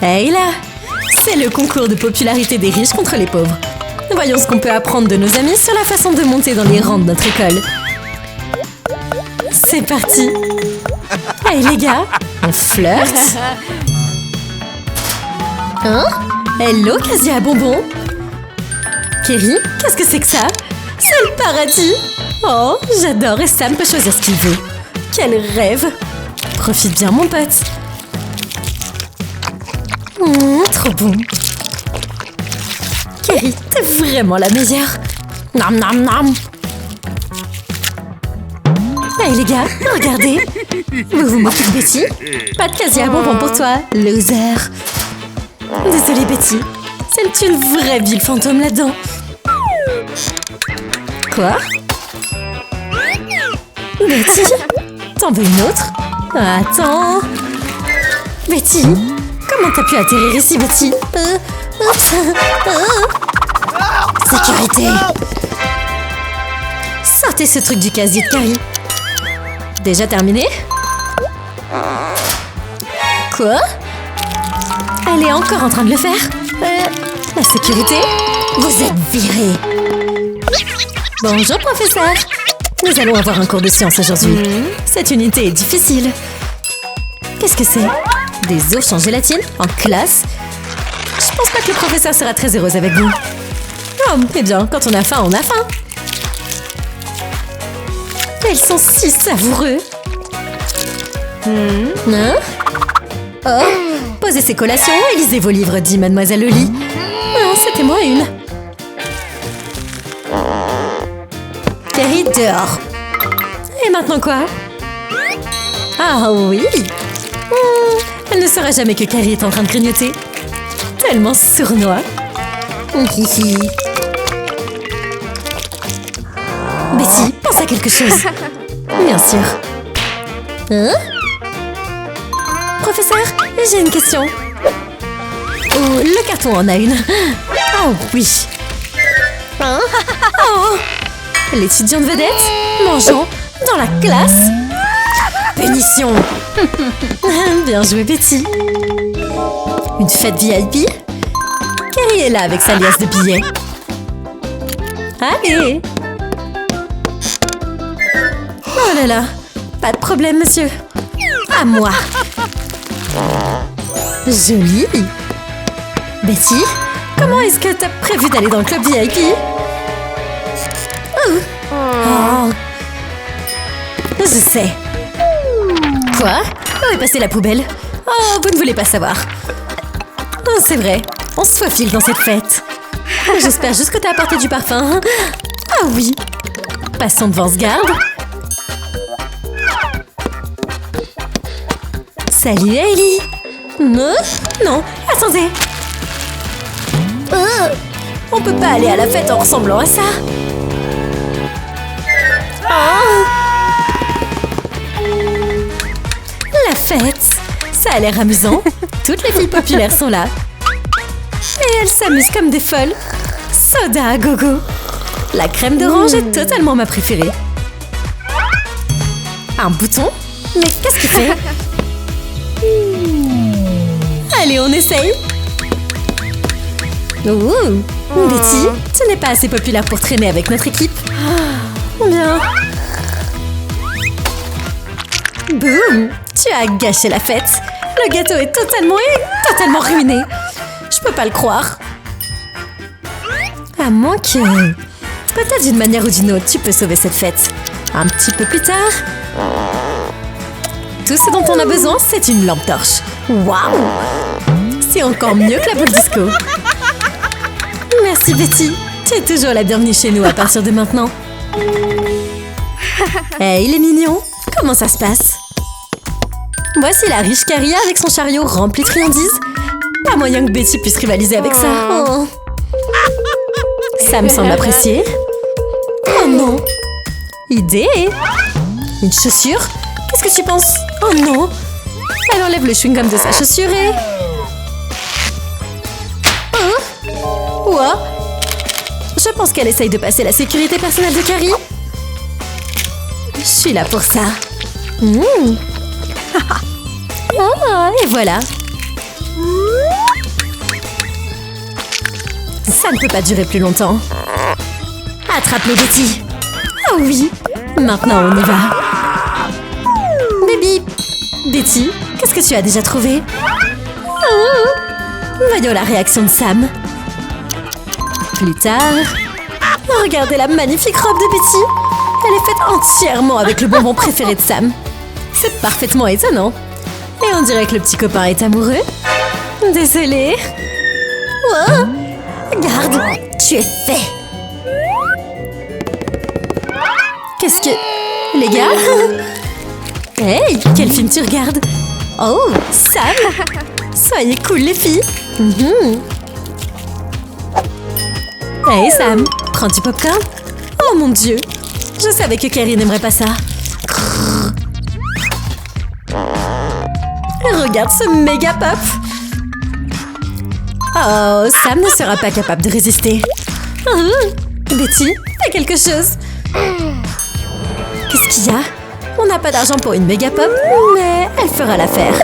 Hey là! C'est le concours de popularité des riches contre les pauvres. Voyons ce qu'on peut apprendre de nos amis sur la façon de monter dans les rangs de notre école. C'est parti! Hey les gars! On flirte? Hein? Hello, Casia bonbon! Kerry, qu'est-ce que c'est que ça? C'est le paradis! Oh, j'adore et Sam peut choisir ce qu'il veut. Quel rêve! Profite bien, mon pote! Trop bon! Kerry, t'es vraiment la meilleure! Nam nam nam! Hey les gars, regardez! Vous vous moquez de Betty? Pas de Casia bonbon pour toi, loser! Désolée Betty, c'est une vraie ville fantôme là-dedans! Quoi? Betty? T'en veux une autre? Attends! Betty? Comment t'as pu atterrir ici, Betty? Oups! Sécurité! Sortez ce truc du casier de Carrie! Déjà terminé? Quoi? Elle est encore en train de le faire? La sécurité? Vous êtes viré! Bonjour, professeur! Nous allons avoir un cours de sciences aujourd'hui. Cette unité est difficile. Qu'est-ce que c'est? Des ours en gélatine? En classe? Je pense pas que le professeur sera très heureuse avec vous. Oh, eh bien, quand on a faim, on a faim. Ils sont si savoureux. Hein? Oh, posez ces collations et lisez vos livres, dit Mademoiselle Loli. Oh, c'était moi une. Carrie dehors. Et maintenant quoi? Ah oui. Elle ne saura jamais que Carrie est en train de grignoter. Tellement sournois. Betty, pense à quelque chose. Bien sûr. Hein? Professeur, j'ai une question. Oh, le carton en a une. Oh oui. Hein? Oh. L'étudiante vedette mangeant dans la classe. Punition. Bien joué, Betty. Une fête VIP? Carrie est là avec sa liasse de billets. Allez. Oh là là. Pas de problème, monsieur. À moi. Joli. Betty, comment est-ce que t'as prévu d'aller dans le club VIP? Oh. Je sais. Quoi? Où est passée la poubelle? Oh, vous ne voulez pas savoir. Oh, c'est vrai. On se faufile dans cette fête. J'espère juste que t'as apporté du parfum. Ah oui. Passons devant ce garde. Salut, Hailey. Non, attendez. On peut pas aller à la fête en ressemblant à ça. Oh. La fête. Ça a l'air amusant. Toutes les filles populaires sont là. Et elles s'amusent comme des folles. Soda à gogo. La crème d'orange est totalement ma préférée. Un bouton? Mais qu'est-ce qu'il fait? Allez, on essaye. Ouh. Betty, tu n'es pas assez populaire pour traîner avec notre équipe. Bien. Boum. Tu as gâché la fête. Le gâteau est totalement ruiné. Je peux pas le croire. À moins que... Peut-être d'une manière ou d'une autre, tu peux sauver cette fête. Un petit peu plus tard... Tout ce dont on a besoin, c'est une lampe torche. Waouh! C'est encore mieux que la boule disco. Merci Betty. Tu es toujours la bienvenue chez nous à partir de maintenant. Hey, il est mignon. Comment ça se passe? Voici la riche Carrie avec son chariot rempli de friandises. Pas moyen que Betty puisse rivaliser avec ça. Oh. Ça me semble apprécié. Oh non. Idée. Une chaussure? Qu'est-ce que tu penses? Oh non. Elle enlève le chewing-gum de sa chaussure et... Oh. Quoi? Je pense qu'elle essaye de passer la sécurité personnelle de Carrie. Je suis là pour ça. Oh, et voilà. Ça ne peut pas durer plus longtemps. Attrape-le, Betty. Oh oui. Maintenant, on y va. Baby. Betty, qu'est-ce que tu as déjà trouvé? Oh. Voyons la réaction de Sam. Plus tard... Regardez la magnifique robe de Betty. Elle est faite entièrement avec le bonbon préféré de Sam. C'est parfaitement étonnant. Et on dirait que le petit copain est amoureux. Désolée. Oh. Garde, tu es fait. Qu'est-ce que... Les gars? Hey, quel film tu regardes? Oh, Sam. Soyez cool, les filles. Hey, Sam, prends du popcorn. Oh mon Dieu. Je savais que Carrie n'aimerait pas ça. Regarde ce méga pop. Oh, Sam ne sera pas capable de résister. Betty, fais quelque chose. Qu'est-ce qu'il y a? On n'a pas d'argent pour une méga pop, mais elle fera l'affaire.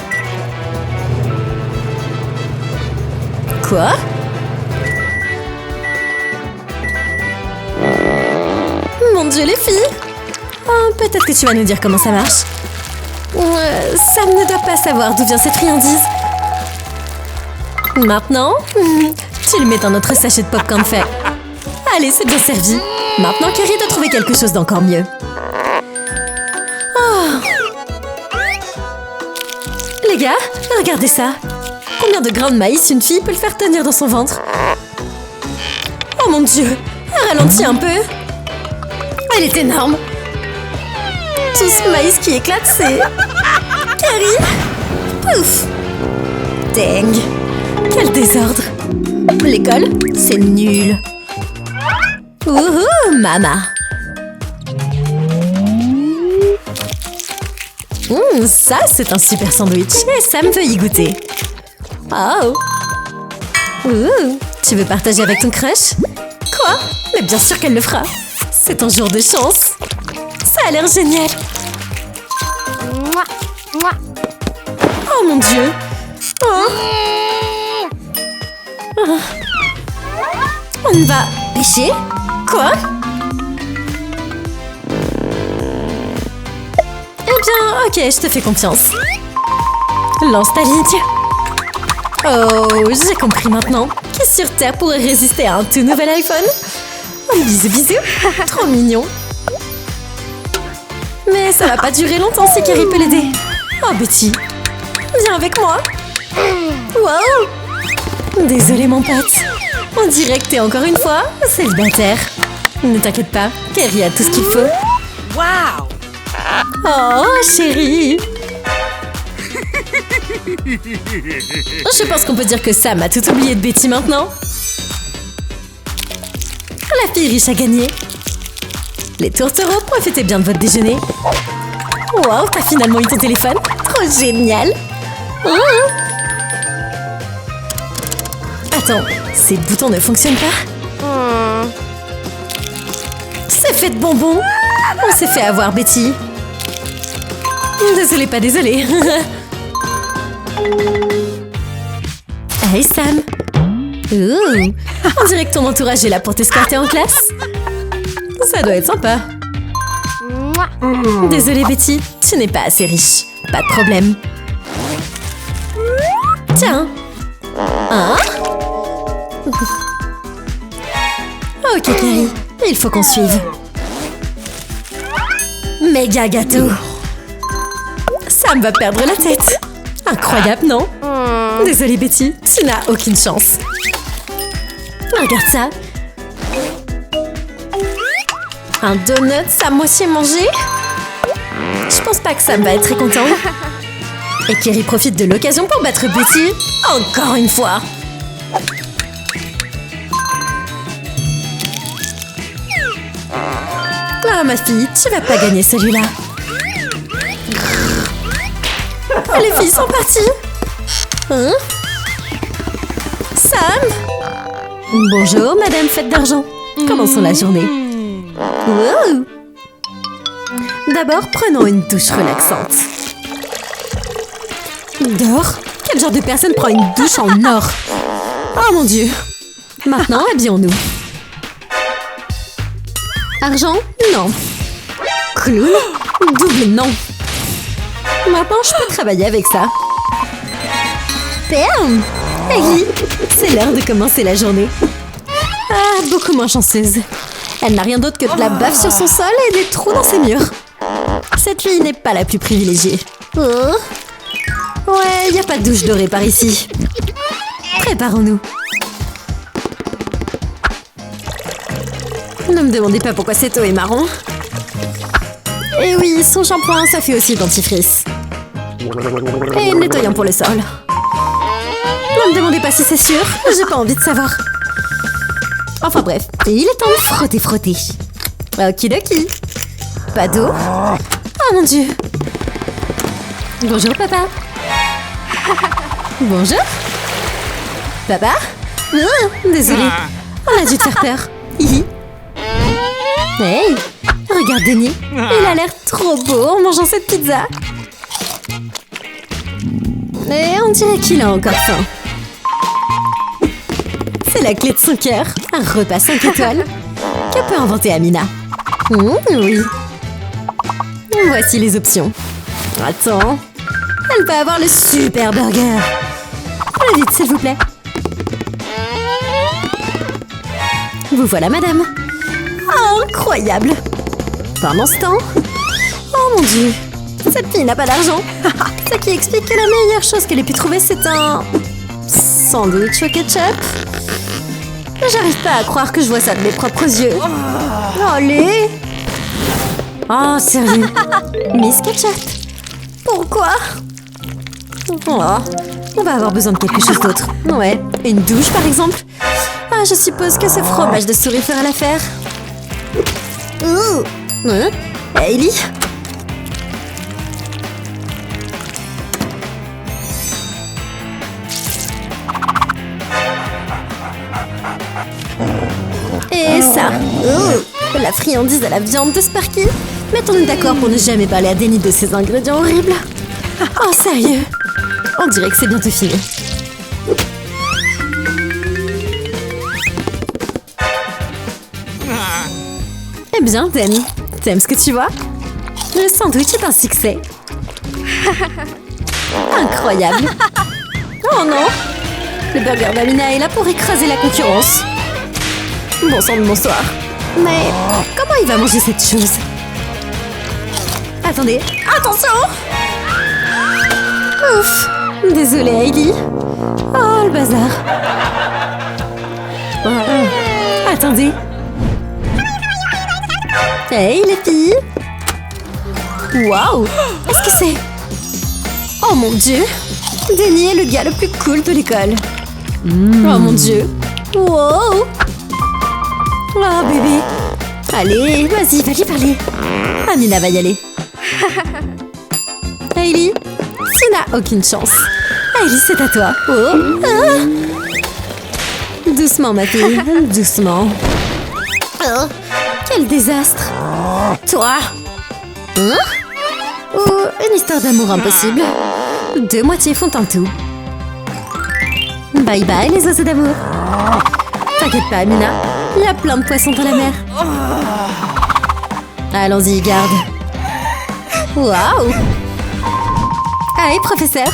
Quoi? Mon Dieu, les filles! Oh, peut-être que tu vas nous dire comment ça marche. Sam ne doit pas savoir d'où vient cette friandise. Maintenant, tu le mets dans notre sachet de popcorn fait. Allez, c'est bien servi. Maintenant, Carrie doit trouver quelque chose d'encore mieux. Oh. Les gars, regardez ça. Combien de grains de maïs une fille peut le faire tenir dans son ventre? Oh mon Dieu, ralentis un peu. Elle est énorme. Tout ce maïs qui éclate, c'est... Carrie. Pouf. Dang. Quel désordre. L'école, c'est nul. Wouhou, maman. Ça, c'est un super sandwich. Et Sam veut y goûter. Oh. Tu veux partager avec ton crush? Quoi? Mais bien sûr qu'elle le fera. C'est ton jour de chance. Ça a l'air génial. Oh mon Dieu. Oh. On va pêcher? Quoi? Eh bien, ok, je te fais confiance. Lance ta ligne. Oh, j'ai compris maintenant. Qui sur Terre pourrait résister à un tout nouvel iPhone? Oh, bisous, bisous. Trop mignon. Mais ça va pas durer longtemps si Carrie peut l'aider. Oh, Betty, viens avec moi. Wow. Désolée, mon pote. On dirait que t'es encore une fois célibataire. Ne t'inquiète pas, Carrie a tout ce qu'il faut. Wow! Oh, chérie. Je pense qu'on peut dire que Sam a tout oublié de Betty maintenant. La fille riche a gagné. Les tourtereaux, profitez bien de votre déjeuner. Wow, t'as finalement eu ton téléphone. Trop génial. Attends, ces boutons ne fonctionnent pas? C'est fait de bonbons. On s'est fait avoir, Betty. Désolée, pas désolée. Hey, Sam. On dirait que ton entourage est là pour t'escorter en classe. Ça doit être sympa. Désolée, Betty, tu n'es pas assez riche. Pas de problème. Tiens. Hein? Ok, Carrie. Il faut qu'on suive. Méga gâteau. Sam va perdre la tête. Incroyable, non? Désolée, Betty, tu n'as aucune chance. Regarde ça. Un donut à moitié mangé? Je pense pas que Sam va être très content. Et Carrie profite de l'occasion pour battre Betty. Encore une fois. Ah, ma fille, tu vas pas gagner celui-là. Les filles sont parties. Hein? Sam? Bonjour, madame fête d'argent. Commençons la journée. Wow. D'abord, prenons une douche relaxante. D'or? Quel genre de personne prend une douche en or? Oh mon Dieu! Maintenant, habillons-nous. Argent? Non. Clown? Double non. Maintenant, je peux travailler avec ça. Bam! Ellie, c'est l'heure de commencer la journée. Ah, beaucoup moins chanceuse. Elle n'a rien d'autre que de la bave sur son sol et des trous dans ses murs. Cette fille n'est pas la plus privilégiée. Oh. Ouais, il n'y a pas de douche dorée par ici. Préparons-nous. Ne me demandez pas pourquoi cette eau est marron. Et oui, son shampoing, ça fait aussi dentifrice. Et nettoyant pour le sol. Ne me demandez pas si c'est sûr, j'ai pas envie de savoir. Enfin bref, il est temps de frotter. Okidoki. Pas d'eau? Oh mon dieu. Bonjour papa. Bonjour. Papa? Désolée, on a dû te faire peur. Hihi. Hey, regarde Denis. Il a l'air trop beau en mangeant cette pizza. Mais on dirait qu'il a encore faim. C'est la clé de son cœur. Un repas 5 étoiles. Que peut inventer Amina? Oui. Voici les options. Attends. Elle va avoir le super burger. Allez vite, s'il vous plaît. Vous voilà, madame. Oh, incroyable. Pendant ce temps... Oh mon dieu. Cette fille n'a pas d'argent. Ce qui explique que la meilleure chose qu'elle ait pu trouver, c'est un... sandwich au ketchup. J'arrive pas à croire que je vois ça de mes propres yeux. Allez. Oh, sérieux. Miss Ketchup. Pourquoi? Oh, on va avoir besoin de quelque chose d'autre. Ouais, une douche par exemple. Ah, je suppose que ce fromage de souris fera l'affaire. Hein? Hailey? Et ça. La friandise à la viande de Sparky. Mettons-nous d'accord pour ne jamais parler à Denis de ces ingrédients horribles. Oh, sérieux? On dirait que c'est bientôt fini. Eh bien, Danny, t'aimes ce que tu vois? Le sandwich est un succès. Incroyable. Oh non! Le burger d'Amina est là pour écraser la concurrence. Bon sang de bonsoir. Mais comment il va manger cette chose? Attendez, attention! Ouf! Désolée, Heidi. Oh, le bazar. Attendez. Hey, les filles! Waouh! Qu'est-ce que c'est? Oh mon dieu! Denis est le gars le plus cool de l'école. Oh mon dieu! Wow! Oh bébé! Allez, vas-y, va lui parler. Amina va y aller. Hailey, tu n'as aucune chance. Hailey, c'est à toi. Oh! Ah. Doucement, ma fille, doucement. Oh, quel désastre! Toi! Hein? Ou une histoire d'amour impossible. Deux moitiés font un tout. Bye bye, les oiseaux d'amour. T'inquiète pas, Amina. Il y a plein de poissons dans la mer. Allons-y, garde. Waouh! Allez, professeur.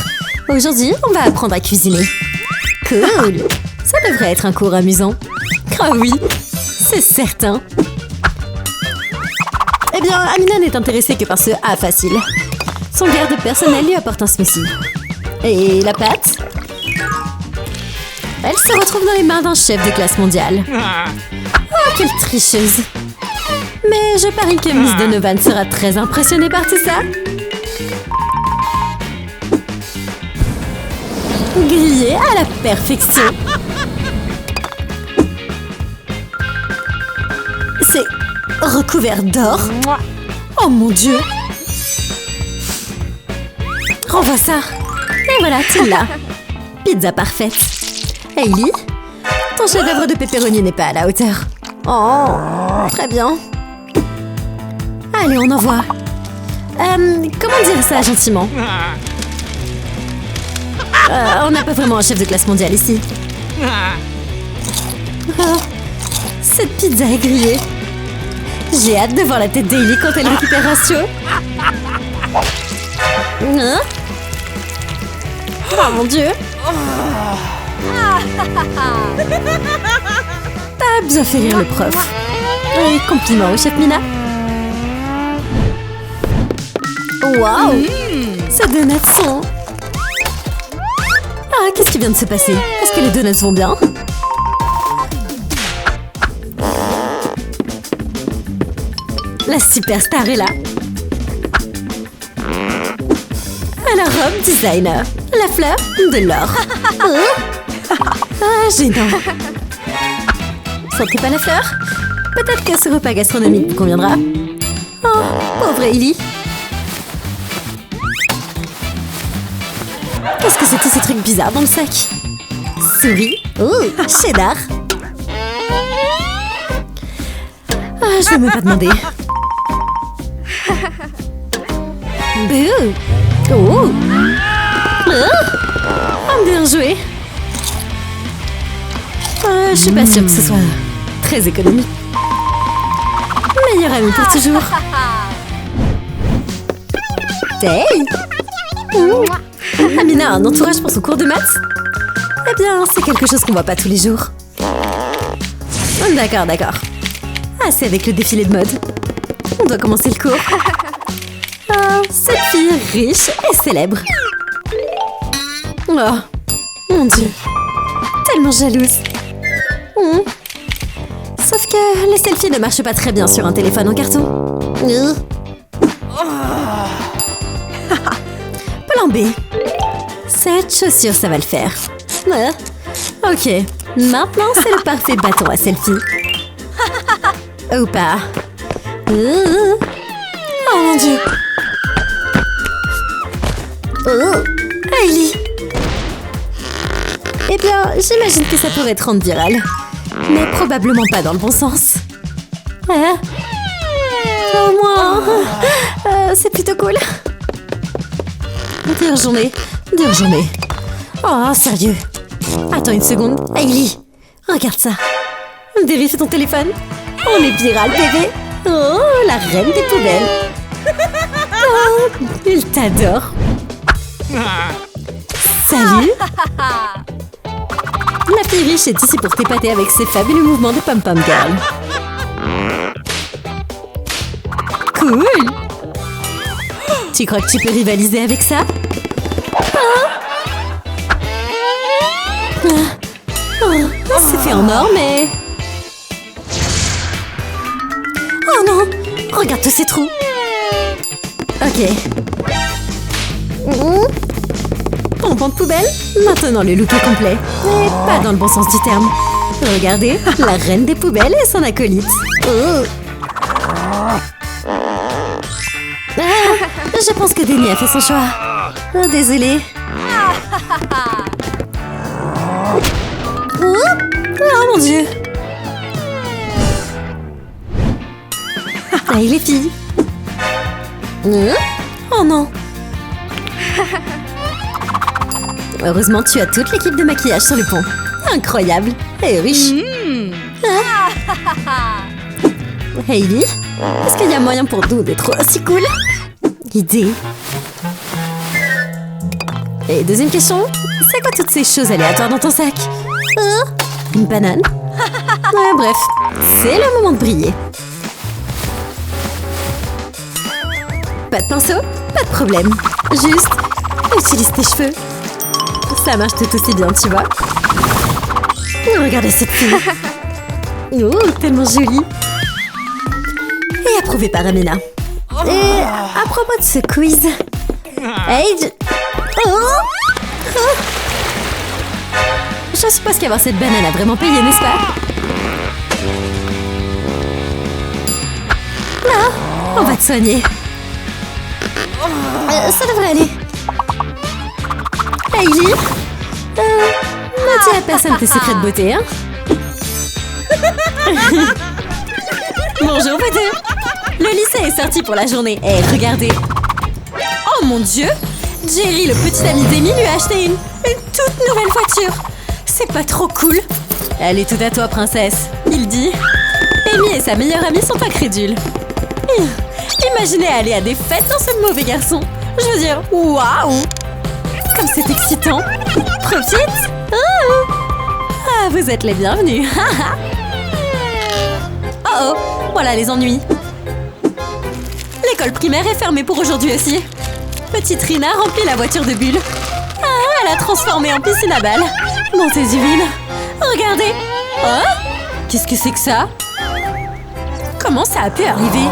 Aujourd'hui, on va apprendre à cuisiner. Cool! Ça devrait être un cours amusant. Ah oui, c'est certain. Eh bien, Amina n'est intéressée que par ce A facile. Son garde personnel lui apporte un smoothie. Et la pâte? Elle se retrouve dans les mains d'un chef de classe mondiale. Oh, quelle tricheuse! Mais je parie que Miss Donovan sera très impressionnée par tout ça. Grillé à la perfection. C'est recouvert d'or. Oh mon dieu! Renvoie ça. Et voilà, tu l'as. Pizza parfaite. Hailey, ton chef-d'œuvre de pepperoni n'est pas à la hauteur. Oh, très bien. Allez, on envoie. Comment dire ça gentiment? On n'a pas vraiment un chef de classe mondiale ici. Oh, cette pizza est grillée. J'ai hâte de voir la tête d'Hailey quand elle récupérera chaud. Hein? Oh mon Dieu! T'as bien fait rire le prof. Et compliment au chef Mina. Waouh! Ces donuts sont... Ah, qu'est-ce qui vient de se passer? Est-ce que les donuts vont bien? La superstar est là. La robe designer. La fleur de l'or. Oh. Ah, gênant. Sentez pas la fleur? Peut-être que ce repas gastronomique vous conviendra. Oh, pauvre Hailey. Qu'est-ce que c'est tous ces trucs bizarres dans le sac? Souris. Oh, cheddar. Ah, je vais même pas demander. Bouh. Oh. Oh, bien joué. Je suis pas sûre que ce soit très économique. Meilleur ami pour toujours. Hey. Amina a un entourage pour son cours de maths? Eh bien, c'est quelque chose qu'on voit pas tous les jours. D'accord, d'accord. Assez avec le défilé de mode. On doit commencer le cours. Cette fille riche et célèbre. Oh, mon Dieu. Tellement jalouse. Sauf que les selfies ne marchent pas très bien sur un téléphone en carton. Plan B. Cette chaussure, ça va le faire. Ok, maintenant c'est le parfait bâton à selfie. Ou pas. Oh mon Dieu. Oh, Hailey. Eh bien, j'imagine que ça pourrait te rendre viral. Mais probablement pas dans le bon sens. Au moins, c'est plutôt cool. Dure journée. Dure journée. Oh, sérieux. Attends une seconde. Hailey, regarde ça. Vérifie ton téléphone. On est viral, bébé. Oh, la reine des poubelles. Oh, il t'adore. Salut. La fille riche est ici pour t'épater avec ses fabuleux mouvements de pom-pom girl. Cool. Tu crois que tu peux rivaliser avec ça? C'est fait en or, mais... Oh non! Regarde tous ces trous! Ok. Pompon de poubelle? Maintenant le look est complet. Mais pas dans le bon sens du terme. Regardez, la reine des poubelles et son acolyte. Oh. Je pense que Denny a fait son choix. Oh, désolée. Oh mon Dieu. Hey les filles. Oh non. Heureusement, tu as toute l'équipe de maquillage sur le pont. Incroyable et riche. Hailey, est-ce qu'il y a moyen pour nous d'être aussi cool? Idée. Et deuxième question, c'est quoi toutes ces choses aléatoires dans ton sac? Une banane? Bref, c'est le moment de briller. Pas de pinceau? Pas de problème. Juste, utilise tes cheveux. Ça marche tout aussi bien, tu vois. Regardez cette fille. Oh, tellement jolie. Et approuvée par Amina. Et à propos de ce quiz... Hey, je suppose qu'avoir cette banane a vraiment payé, n'est-ce pas? Non, on va te soigner. Ça devrait aller. Hailey, n'as-tu à personne tes secrets de beauté, hein? Bonjour, Peter. Le lycée est sorti pour la journée. Et regardez. Oh mon Dieu! Jerry, le petit ami d'Amy, lui a acheté une toute nouvelle voiture. C'est pas trop cool? Elle est tout à toi, princesse. Il dit. Amy et sa meilleure amie sont incrédules. Imaginez aller à des fêtes dans ce mauvais garçon. Je veux dire, waouh! Comme c'est excitant. Profite! Ah, vous êtes les bienvenus. Oh, voilà les ennuis. L'école primaire est fermée pour aujourd'hui aussi. Petite Rina remplit la voiture de bulles. Ah, elle a transformé en piscine à balles. Montée divine. Regardez. Oh, qu'est-ce que c'est que ça? Comment ça a pu arriver?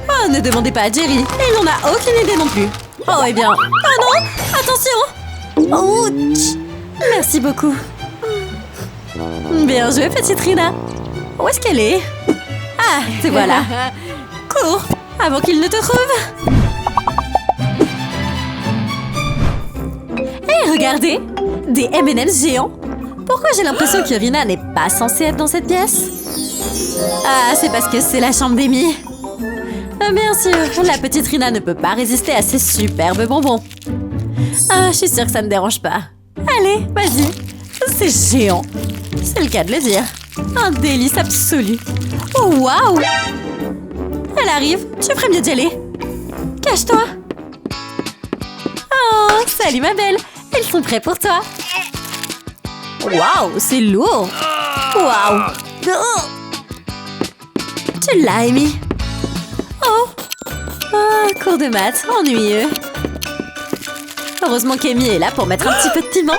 Oh, ne demandez pas à Jerry. Il n'en a aucune idée non plus. Oh, eh bien. Oh non! Attention! Ouch! Merci beaucoup. Bien joué, petite Rina. Où est-ce qu'elle est? Ah, te voilà. Cours, avant qu'il ne te trouve. Hé, regardez! Des M&M's géants. Pourquoi j'ai l'impression que Rina n'est pas censée être dans cette pièce? Ah, c'est parce que c'est la chambre d'Amy. Bien sûr, la petite Rina ne peut pas résister à ces superbes bonbons. Ah, je suis sûre que ça ne dérange pas. Allez, vas-y. C'est géant. C'est le cas de le dire. Un délice absolu. Oh, waouh! Elle arrive. Tu ferais mieux d'y aller. Cache-toi. Oh, salut ma belle. Ils sont prêts pour toi. Waouh, c'est lourd. Waouh. Oh. Tu l'as, Amy. Oh. Ah, cours de maths, ennuyeux. Heureusement qu'Amy est là pour mettre un petit peu de piment.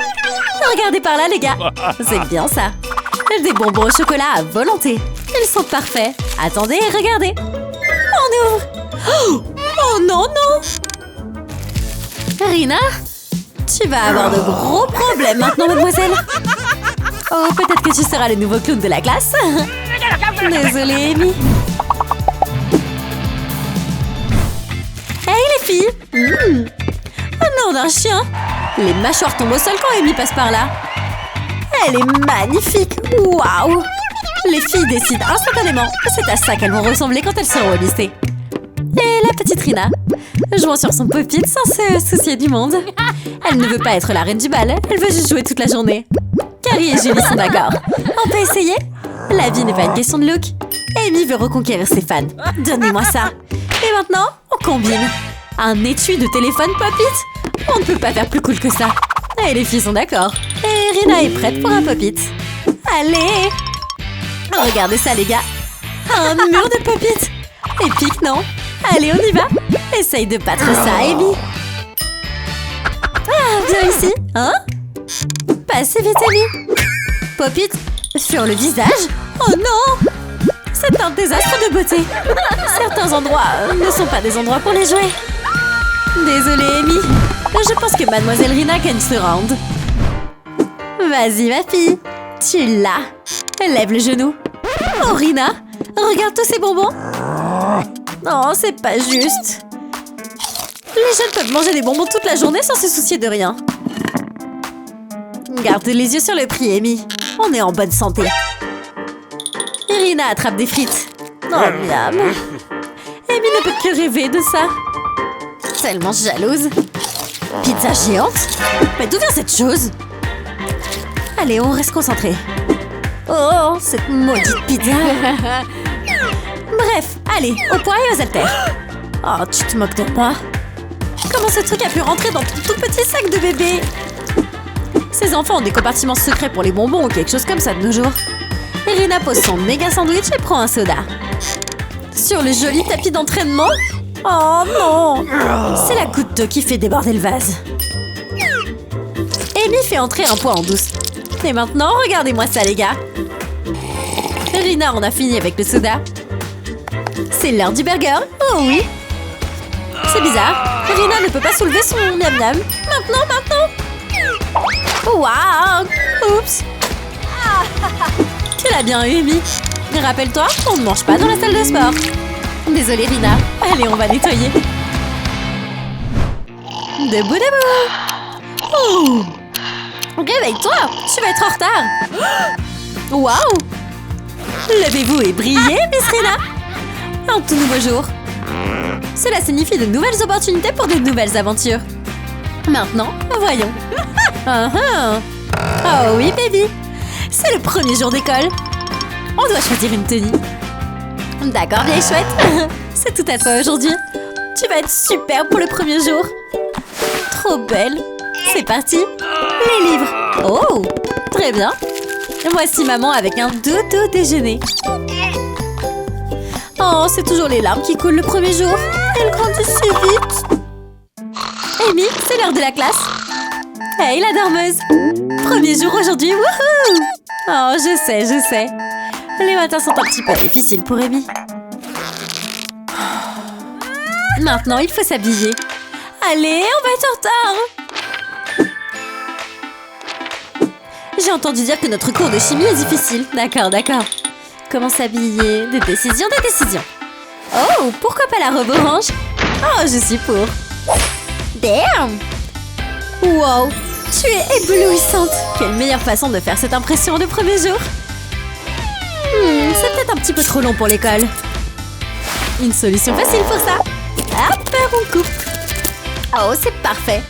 Regardez par là, les gars. C'est bien ça. Des bonbons au chocolat à volonté. Ils sont parfaits. Attendez, regardez. On ouvre. Oh non, non. Rina, tu vas avoir de gros problèmes maintenant, mademoiselle. Oh, peut-être que tu seras le nouveau clown de la classe. Désolée, Amy. Hey, les filles. Oh non, d'un chien. Les mâchoires tombent au sol quand Amy passe par là. Elle est magnifique. Waouh. Les filles décident instantanément que c'est à ça qu'elles vont ressembler quand elles seront au lycée. Et la petite Rina, jouant sur son pop-it sans se soucier du monde. Elle ne veut pas être la reine du bal, elle veut juste jouer toute la journée. Carrie et Julie sont d'accord. On peut essayer? La vie n'est pas une question de look. Amy veut reconquérir ses fans. Donnez-moi ça. Et maintenant, on combine. Un étui de téléphone pop-it? On ne peut pas faire plus cool que ça. Et les filles sont d'accord. Et Rina est prête pour un pop-it. Allez! Regardez ça, les gars. Un mur de pop-it. Épique, non? Allez, on y va. Essaye de battre ça, Amy. Ah, viens ici. Hein? Pas assez vite, Amy. Pop-it sur le visage? Oh non! C'est un désastre de beauté. Certains endroits ne sont pas des endroits pour les jouer. Désolée, Amy. Je pense que Mademoiselle Rina gagne ce round. Vas-y, ma fille. Tu l'as. Lève le genou. Oh, Rina, regarde tous ces bonbons. Non, c'est pas juste. Les jeunes peuvent manger des bonbons toute la journée sans se soucier de rien. Garde les yeux sur le prix, Amy. On est en bonne santé. Rina attrape des frites. Oh, miam. Amy ne peut que rêver de ça. Tellement jalouse. Pizza géante? Mais d'où vient cette chose? Allez, on reste concentré. Oh, cette maudite pizza. Bref, allez, au poids et aux haltères. Oh, tu te moques de moi? Comment ce truc a pu rentrer dans ton tout petit sac de bébé? Ces enfants ont des compartiments secrets pour les bonbons ou quelque chose comme ça de nos jours. Rina pose son méga sandwich et prend un soda. Sur le joli tapis d'entraînement? Oh non! C'est la goutte d'eau qui fait déborder le vase. Amy fait entrer un poids en douce. Et maintenant, regardez-moi ça, les gars. Rina en a fini avec le soda. C'est l'heure du burger. Oh oui. C'est bizarre. Rina ne peut pas soulever son miam-miam. Maintenant. Waouh! Oups. Tu l'as bien eu, Amy. Rappelle-toi, on ne mange pas dans la salle de sport. Désolée, Rina. Allez, on va nettoyer. Debout. Oh. Réveille-toi, tu vas être en retard. Waouh! Levez-vous et brillez, Miss Rina. Un tout nouveau jour. Cela signifie de nouvelles opportunités pour de nouvelles aventures. Maintenant, voyons. Oh oui, baby. C'est le premier jour d'école. On doit choisir une tenue. D'accord, vieille chouette. C'est tout à toi aujourd'hui. Tu vas être super pour le premier jour. Trop belle. C'est parti. Les livres. Oh, très bien. Voici maman avec un dodo déjeuner. Oh, c'est toujours les larmes qui coulent le premier jour. Elle grandit si vite. Amy, c'est l'heure de la classe. Hey, la dormeuse. Premier jour aujourd'hui, wouhou! Oh, je sais. Les matins sont un petit peu difficiles pour Amy. Maintenant, il faut s'habiller. Allez, on va être en retard. J'ai entendu dire que notre cours de chimie est difficile. D'accord. Comment s'habiller? Des décisions. Oh, pourquoi pas la robe orange? Oh, je suis pour. Damn! Wow, tu es éblouissante. Quelle meilleure façon de faire cette impression de premier jour. C'est peut-être un petit peu trop long pour l'école. Une solution facile pour ça. Hop, on coupe. Oh, c'est parfait.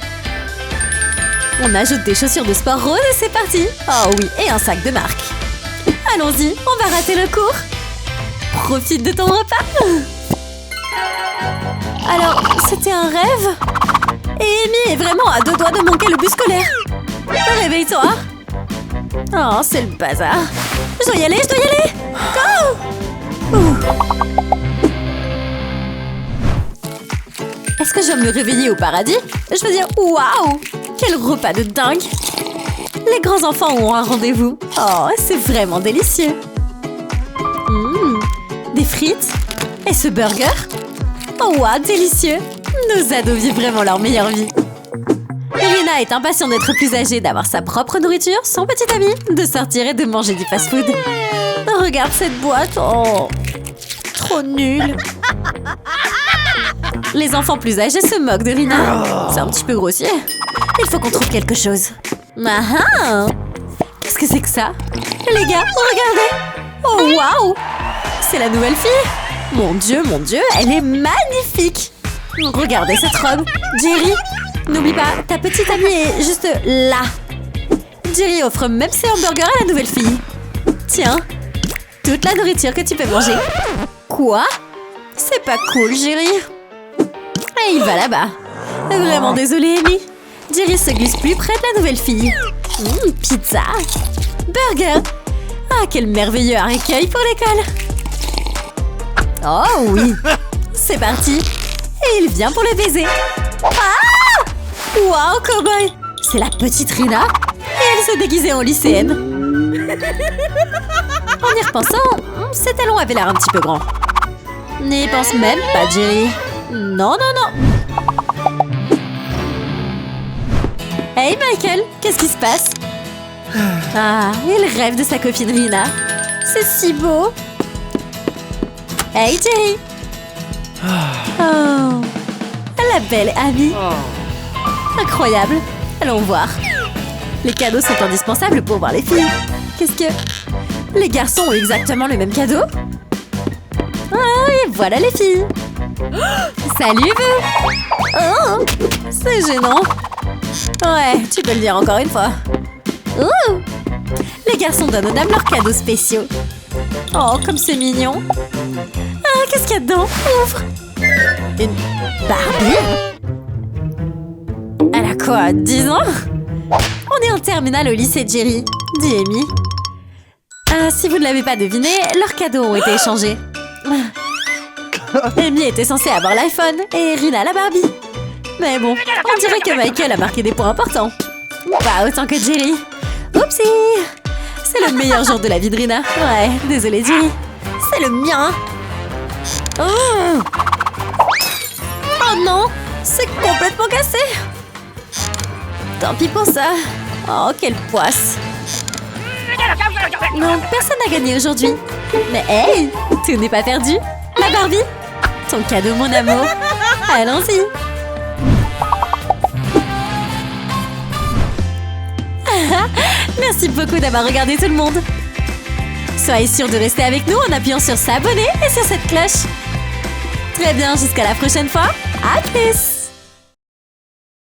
On ajoute des chaussures de sport roses et c'est parti. Oh oui, et un sac de marque. Allons-y, on va rater le cours. Profite de ton repas. Alors, c'était un rêve? Et Amy est vraiment à 2 doigts de manquer le bus scolaire. Réveille-toi. Oh, c'est le bazar. Je dois y aller. Go! Est-ce que je vais me réveiller au paradis? Je veux dire, waouh! Quel repas de dingue! Les grands enfants ont un rendez-vous. Oh, c'est vraiment délicieux. Des frites? Et ce burger? Oh, waouh, délicieux! Nos ados vivent vraiment leur meilleure vie. Rina est impatiente d'être plus âgée, d'avoir sa propre nourriture, son petit ami, de sortir et de manger du fast-food. Regarde cette boîte. Oh, trop nulle. Les enfants plus âgés se moquent de Rina. C'est un petit peu grossier. Il faut qu'on trouve quelque chose. Ah! Qu'est-ce que c'est que ça? Les gars, regardez! Oh, waouh! C'est la nouvelle fille! Mon Dieu, elle est magnifique! Regardez cette robe! Jerry, n'oublie pas, ta petite amie est juste là! Jerry offre même ses hamburgers à la nouvelle fille. Tiens, toute la nourriture que tu peux manger. Quoi? C'est pas cool, Jerry. Et il va là-bas. Vraiment désolée, Amy. Jerry se glisse plus près de la nouvelle fille. Pizza. Burger. Ah, quel merveilleux accueil pour l'école. Oh oui. C'est parti. Et il vient pour le baiser. Ah! Wow, cowboy. C'est la petite Rina. Et elle se déguisait en lycéenne. En y repensant, ses talons avaient l'air un petit peu grands. N'y pense même pas, Jerry. Non. Hey, Michael, qu'est-ce qui se passe? Ah, il rêve de sa copine Rina. C'est si beau. Hey, Jerry. Oh, la belle Abby. Incroyable. Allons voir. Les cadeaux sont indispensables pour voir les filles. Qu'est-ce que... Les garçons ont exactement le même cadeau? Ah, et voilà les filles. Salut, vous. Oh, c'est gênant. Ouais, tu peux le dire encore une fois. Ouh. Les garçons donnent aux dames leurs cadeaux spéciaux. Oh, comme c'est mignon. Ah, qu'est-ce qu'il y a dedans? Ouvre. Une Barbie? Elle a quoi, 10 ans? On est en terminale au lycée Jerry, dit Amy. Ah, si vous ne l'avez pas deviné, leurs cadeaux ont été échangés. Amy était censée avoir l'iPhone et Rina la Barbie. Mais bon, on dirait que Michael a marqué des points importants. Pas autant que Jerry. Oupsie! C'est le meilleur jour de la vie de Rina. Ouais, désolée Jerry. C'est le mien. Oh non, c'est complètement cassé. Tant pis pour ça. Oh, quelle poisse. Non, personne n'a gagné aujourd'hui. Mais hey, tout n'est pas perdu. La Barbie, ton cadeau, mon amour. Allons-y. Merci beaucoup d'avoir regardé tout le monde. Soyez sûr de rester avec nous en appuyant sur s'abonner et sur cette cloche. Très bien, jusqu'à la prochaine fois. À plus.